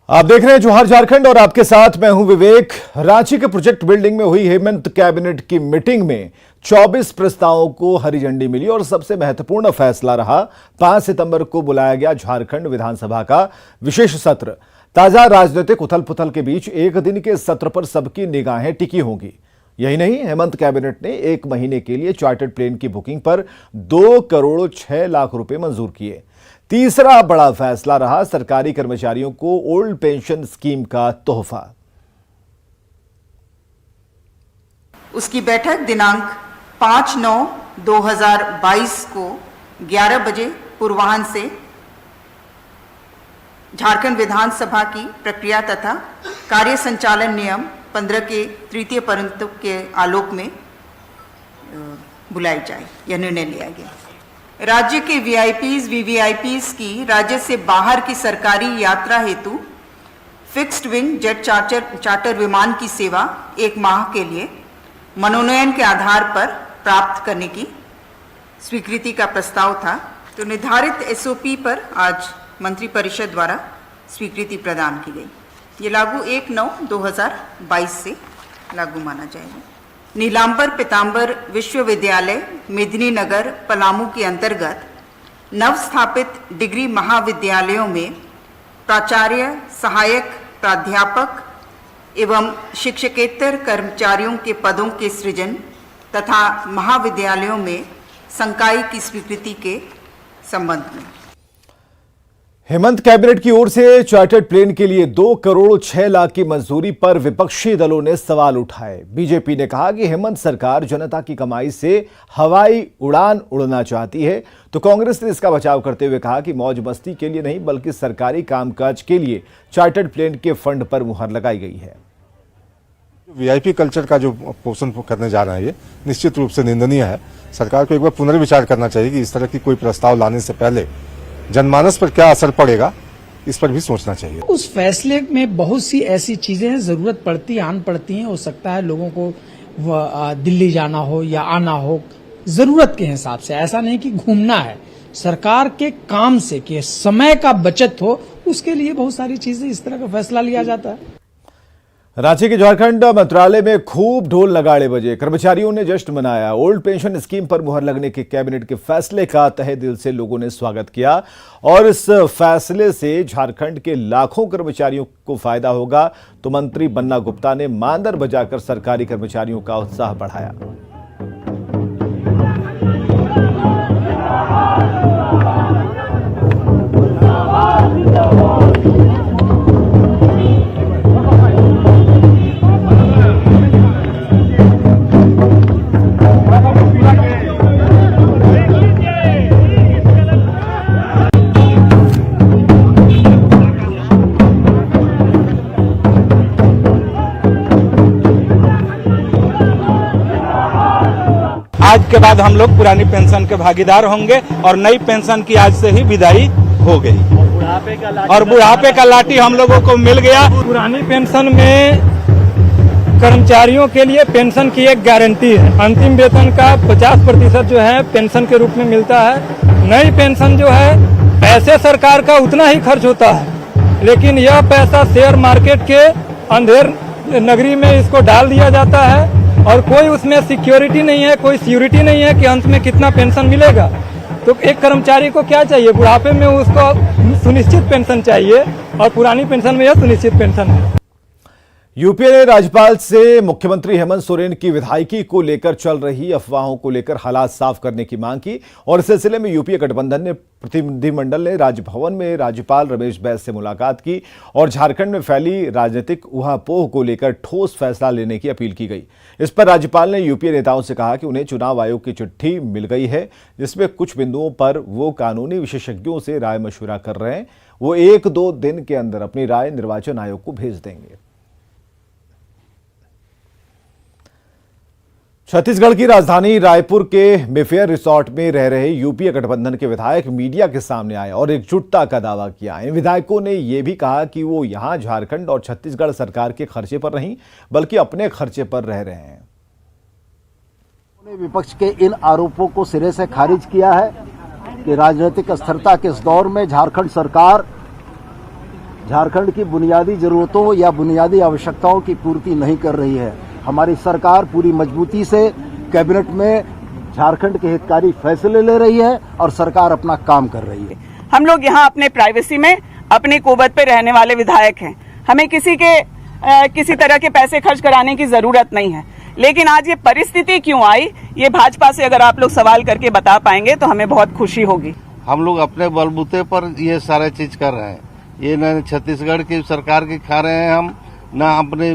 आप देख रहे हैं जोहार झारखंड और आपके साथ मैं हूं विवेक। रांची के प्रोजेक्ट बिल्डिंग में हुई हेमंत कैबिनेट की मीटिंग में 24 प्रस्तावों को हरी झंडी मिली और सबसे महत्वपूर्ण फैसला रहा 5 सितंबर को बुलाया गया झारखंड विधानसभा का विशेष सत्र। ताजा राजनीतिक उथल पुथल के बीच एक दिन के सत्र पर सबकी निगाहें टिकी होंगी। यही नहीं, हेमंत कैबिनेट ने 1 महीने के लिए चार्टर्ड प्लेन की बुकिंग पर 2 करोड़ 6 लाख रुपए मंजूर किए। तीसरा बड़ा फैसला रहा सरकारी कर्मचारियों को ओल्ड पेंशन स्कीम का तोहफा। उसकी बैठक दिनांक 5/9/2022 को 11 बजे पूर्वाह्न से झारखंड विधानसभा की प्रक्रिया तथा कार्य संचालन नियम 15 के तृतीय परिपत्र के आलोक में बुलाई जाए, यह निर्णय लिया गया। राज्य के वीवीआईपीज की राज्य से बाहर की सरकारी यात्रा हेतु फिक्स्ड विंग जेट चार्टर विमान की सेवा 1 माह के लिए मनोनयन के आधार पर प्राप्त करने की स्वीकृति का प्रस्ताव था। तो निर्धारित एसओपी पर आज मंत्रिपरिषद द्वारा स्वीकृति प्रदान की गई। ये लागू 1/9/2022 से लागू माना जाएगा। नीलांबर पीतांबर विश्वविद्यालय मेदिनीनगर पलामू के अंतर्गत नवस्थापित डिग्री महाविद्यालयों में प्राचार्य, सहायक प्राध्यापक एवं शिक्षकेतर कर्मचारियों के पदों के सृजन तथा महाविद्यालयों में संकाय की स्वीकृति के संबंध में हेमंत कैबिनेट की ओर से चार्टर्ड प्लेन के लिए 2 करोड़ 6 लाख की मंजूरी पर विपक्षी दलों ने सवाल उठाए। बीजेपी ने कहा कि हेमंत सरकार जनता की कमाई से हवाई उड़ान उड़ना चाहती है, तो कांग्रेस ने इसका बचाव करते हुए कहा कि मौज मस्ती के लिए नहीं बल्कि सरकारी कामकाज के लिए चार्टर्ड प्लेन के फंड पर मुहर लगाई गई है। वीआईपी कल्चर का जो पोषण करने जा रहा है, ये निश्चित रूप से निंदनीय है। सरकार को एक बार पुनर्विचार करना चाहिए कि इस तरह की कोई प्रस्ताव लाने से पहले जनमानस पर क्या असर पड़ेगा, इस पर भी सोचना चाहिए। उस फैसले में बहुत सी ऐसी चीजें हैं, जरूरत पड़ती है, आन पड़ती हैं। हो सकता है लोगों को दिल्ली जाना हो या आना हो, जरूरत के हिसाब से। ऐसा नहीं कि घूमना है, सरकार के काम से कि समय का बचत हो, उसके लिए बहुत सारी चीजें इस तरह का फैसला लिया जाता है। रांची के झारखंड मंत्रालय में खूब ढोल नगाड़े बजे, कर्मचारियों ने जश्न मनाया। ओल्ड पेंशन स्कीम पर मुहर लगने के कैबिनेट के फैसले का तहे दिल से लोगों ने स्वागत किया और इस फैसले से झारखंड के लाखों कर्मचारियों को फायदा होगा, तो मंत्री बन्ना गुप्ता ने मांदर बजाकर सरकारी कर्मचारियों का उत्साह बढ़ाया। आज के बाद हम लोग पुरानी पेंशन के भागीदार होंगे और नई पेंशन की आज से ही विदाई हो गई और बुढ़ापे का लाठी हम लोगों को मिल गया। पुरानी पेंशन में कर्मचारियों के लिए पेंशन की एक गारंटी है। अंतिम वेतन का 50% जो है पेंशन के रूप में मिलता है। नई पेंशन जो है, पैसे सरकार का उतना ही खर्च होता है, लेकिन यह पैसा शेयर मार्केट के अंधेर नगरी में इसको डाल दिया जाता है और कोई उसमें सिक्योरिटी नहीं है, कोई सिक्योरिटी नहीं है कि अंत में कितना पेंशन मिलेगा। तो एक कर्मचारी को क्या चाहिए? बुढ़ापे में उसको सुनिश्चित पेंशन चाहिए और पुरानी पेंशन में यह सुनिश्चित पेंशन है। यूपीए ने राज्यपाल से मुख्यमंत्री हेमंत सोरेन की विधायकी को लेकर चल रही अफवाहों को लेकर हालात साफ करने की मांग की और इस सिलसिले में यूपीए गठबंधन ने प्रतिनिधिमंडल ने राजभवन में राज्यपाल रमेश बैस से मुलाकात की और झारखंड में फैली राजनीतिक ऊहापोह को लेकर ठोस फैसला लेने की अपील की गई। इस पर राज्यपाल ने यूपीए नेताओं से कहा कि उन्हें चुनाव आयोग की चिट्ठी मिल गई है, जिसमें कुछ बिंदुओं पर वो कानूनी विशेषज्ञों से राय मशविरा कर रहे हैं। वो 1-2 दिन के अंदर अपनी राय निर्वाचन आयोग को भेज देंगे। छत्तीसगढ़ की राजधानी रायपुर के मेफेयर रिसोर्ट में रह रहे यूपीए गठबंधन के विधायक मीडिया के सामने आए और एकजुटता का दावा किया। इन विधायकों ने यह भी कहा कि वो यहां झारखंड और छत्तीसगढ़ सरकार के खर्चे पर नहीं बल्कि अपने खर्चे पर रह रहे हैं। विपक्ष के इन आरोपों को सिरे से खारिज किया है कि राजनीतिक अस्थिरता के इस दौर में झारखंड सरकार झारखंड की बुनियादी जरूरतों या बुनियादी आवश्यकताओं की पूर्ति नहीं कर रही है। हमारी सरकार पूरी मजबूती से कैबिनेट में झारखंड के हितकारी फैसले ले रही है और सरकार अपना काम कर रही है। हम लोग यहाँ अपने प्राइवेसी में अपनी कुवत पे रहने वाले विधायक हैं। हमें किसी तरह के पैसे खर्च कराने की जरूरत नहीं है। लेकिन आज ये परिस्थिति क्यों आई, ये भाजपा से अगर आप लोग सवाल करके बता पाएंगे तो हमें बहुत खुशी होगी। हम लोग अपने बलबूते पर ये सारे चीज कर रहे हैं। ये न छत्तीसगढ़ की सरकार की खा रहे हैं हम, न अपनी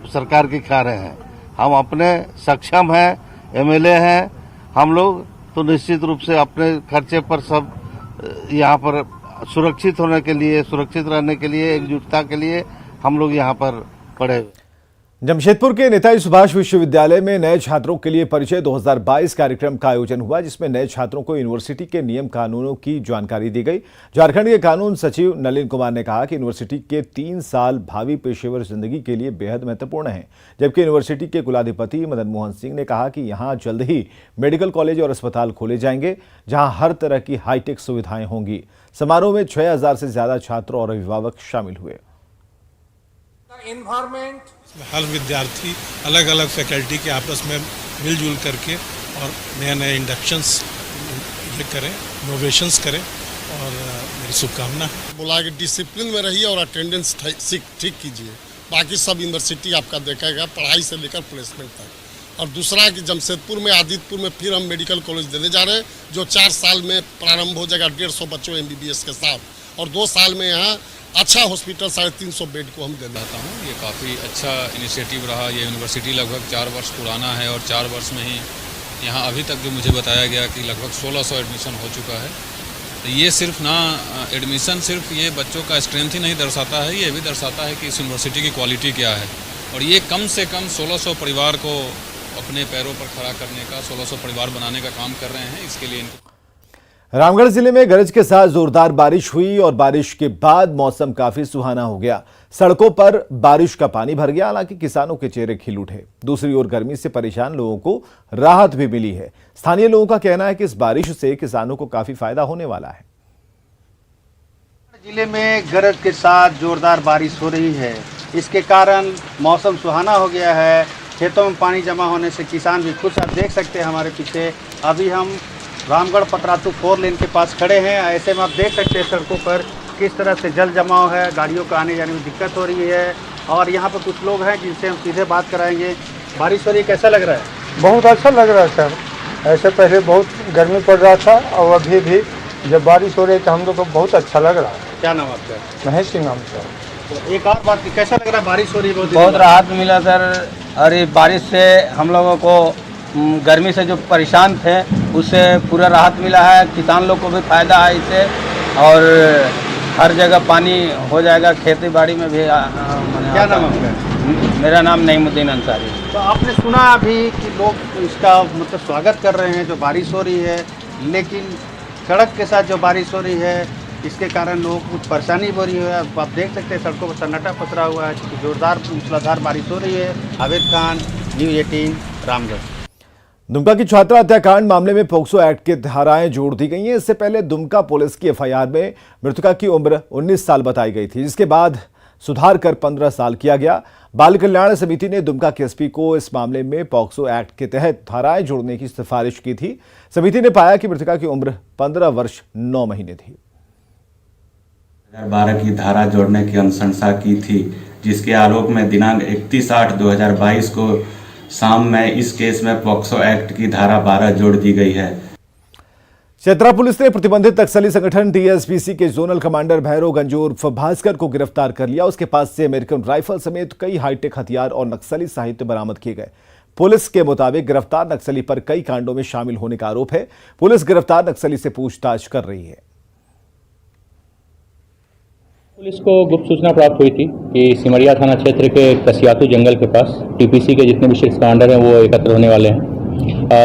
सरकार की खा रहे हैं। हम अपने सक्षम हैं, एमएलए हैं हम लोग, तो निश्चित रूप से अपने खर्चे पर सब यहाँ पर सुरक्षित होने के लिए, सुरक्षित रहने के लिए, एकजुटता के लिए हम लोग यहाँ पर पड़े हुए। जमशेदपुर के नेताजी सुभाष विश्वविद्यालय में नए छात्रों के लिए परिचय 2022 कार्यक्रम का आयोजन हुआ, जिसमें नए छात्रों को यूनिवर्सिटी के नियम कानूनों की जानकारी दी गई। झारखंड के कानून सचिव नलिन कुमार ने कहा कि यूनिवर्सिटी के 3 साल भावी पेशेवर जिंदगी के लिए बेहद महत्वपूर्ण हैं, जबकि यूनिवर्सिटी के कुलाधिपति मदन मोहन सिंह ने कहा कि यहां जल्द ही मेडिकल कॉलेज और अस्पताल खोले जाएंगे, जहां हर तरह की हाईटेक सुविधाएं होंगी। समारोह में 6000 से ज्यादा छात्र और अभिभावक शामिल हुए। हर विद्यार्थी अलग अलग फैकल्टी के आपस में मिलजुल करके और नए नए इंडक्शंस ये करें, इनोवेशंस करें, और मेरी शुभकामना है। बोला कि डिसिप्लिन में रहिए और अटेंडेंस ठीक कीजिए। बाकी सब यूनिवर्सिटी आपका देखेगा, पढ़ाई से लेकर प्लेसमेंट तक। और दूसरा कि जमशेदपुर में, आदित्यपुर में फिर हम मेडिकल कॉलेज देने जा रहे हैं, जो 4 साल में प्रारंभ हो जाएगा 150 बच्चों MBBS के साथ, और 2 साल में यहाँ अच्छा हॉस्पिटल 350 बेड को हम देना चाहता हूँ। ये काफ़ी अच्छा इनिशिएटिव रहा। ये यूनिवर्सिटी लगभग 4 वर्ष पुराना है और 4 वर्ष में ही यहाँ अभी तक जो मुझे बताया गया कि लगभग 1600 एडमिशन हो चुका है। तो ये सिर्फ ना एडमिशन सिर्फ ये बच्चों का स्ट्रेंथ ही नहीं दर्शाता है, ये भी दर्शाता है कि इस यूनिवर्सिटी की क्वालिटी क्या है। और ये कम से कम 1600 परिवार को अपने पैरों पर खड़ा करने का, 1600 परिवार बनाने का काम कर रहे हैं। इसके लिए रामगढ़ जिले में गरज के साथ जोरदार बारिश हुई और बारिश के बाद मौसम काफी सुहाना हो गया। सड़कों पर बारिश का पानी भर गया, हालांकि किसानों के चेहरे खिल उठे। दूसरी ओर गर्मी से परेशान लोगों को राहत भी मिली है। स्थानीय लोगों का कहना है कि इस बारिश से किसानों को काफी फायदा होने वाला है। जिले में गरज के साथ जोरदार बारिश हो रही है, इसके कारण मौसम सुहाना हो गया है। खेतों में पानी जमा होने से किसान भी खुश। आप देख सकते हैं हमारे पीछे, अभी हम रामगढ़ पतरातू 4 लेन के पास खड़े हैं। ऐसे में आप देख सकते हैं सड़कों पर किस तरह से जल जमाव है, गाड़ियों को आने जाने में दिक्कत हो रही है। और यहाँ पर कुछ लोग हैं जिनसे हम सीधे बात कराएंगे। बारिश हो रही है, कैसा लग रहा है? बहुत अच्छा लग रहा है सर। ऐसे पहले बहुत गर्मी पड़ रहा था और अभी भी जब बारिश हो रही है तो हम लोग को बहुत अच्छा लग रहा है। क्या नाम आपका? महेश सिंह नाम सर। तो एक और बात, कैसा लग रहा है? बारिश हो रही है, बहुत राहत मिला सर। और ये बारिश से हम लोगों को गर्मी से जो परेशान थे उससे पूरा राहत मिला है। किसान लोग को भी फायदा है इससे, और हर जगह पानी हो जाएगा, खेती बाड़ी में भी। क्या नाम आपका? मेरा नाम नईमुद्दीन अंसारी। तो आपने सुना अभी कि लोग इसका मतलब स्वागत कर रहे हैं जो बारिश हो रही है, लेकिन सड़क के साथ जो बारिश हो रही है इसके कारण लोगों को कुछ परेशानी हो रही है। आप देख सकते हैं सड़कों पर सन्नाटा पसरा हुआ है, जोरदार मूसलाधार बारिश हो रही है। आवेद खान, न्यूज़ 18, रामगढ़। दुमका की छात्रा हत्याकांड मामले में पोक्सो एक्ट की धाराएं जोड़ दी गई हैं। इससे पहले दुमका पुलिस की FIR में मृतका की उम्र 19 साल बताई गई थी, जिसके बाद सुधार कर 15 साल किया गया। बाल कल्याण समिति ने दुमका के SP को इस मामले में पोक्सो एक्ट के तहत धाराएं जोड़ने की सिफारिश की थी। समिति ने पाया कि मृतका की उम्र 15 वर्ष 9 महीने थी। 2012 की धारा जोड़ने की अनुशंसा की थी, जिसके आलोक में दिनांक 31/8/2022 को शाम में इस केस में पॉक्सो एक्ट की धारा 12 जोड़ दी गई है। चतरा पुलिस ने प्रतिबंधित नक्सली संगठन TSPC के जोनल कमांडर भैरव गंजू उर्फ भास्कर को गिरफ्तार कर लिया। उसके पास से अमेरिकन राइफल समेत कई हाईटेक हथियार और नक्सली साहित्य बरामद किए गए। पुलिस के मुताबिक गिरफ्तार नक्सली पर कई कांडों में शामिल होने का आरोप है। पुलिस गिरफ्तार नक्सली से पूछताछ कर रही है। पुलिस को गुप्त सूचना प्राप्त हुई थी कि सिमरिया थाना क्षेत्र के कसियातू जंगल के पास TPC के जितने भी शीर्ष कमांडर हैं वो एकत्र होने वाले हैं।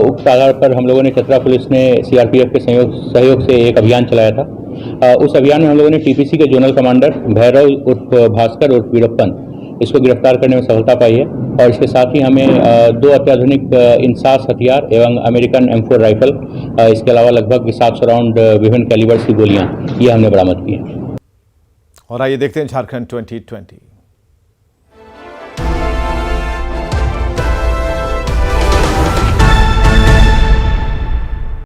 उक्त आधार पर हम लोगों ने चतरा पुलिस ने CRPF के सहयोग से एक अभियान चलाया था। उस अभियान में हम लोगों ने TPC के जोनल कमांडर भैरव उर्फ भास्कर उर्फ वीरप्पन, इसको गिरफ्तार करने में सफलता पाई है। और इसके साथ ही हमें 2 अत्याधुनिक इंसास हथियार एवं अमेरिकन M4 राइफल, इसके अलावा लगभग 700 राउंड विभिन्न कैलिबर्स की गोलियां, ये हमने बरामद की हैं। और आइए देखते हैं झारखंड 2020।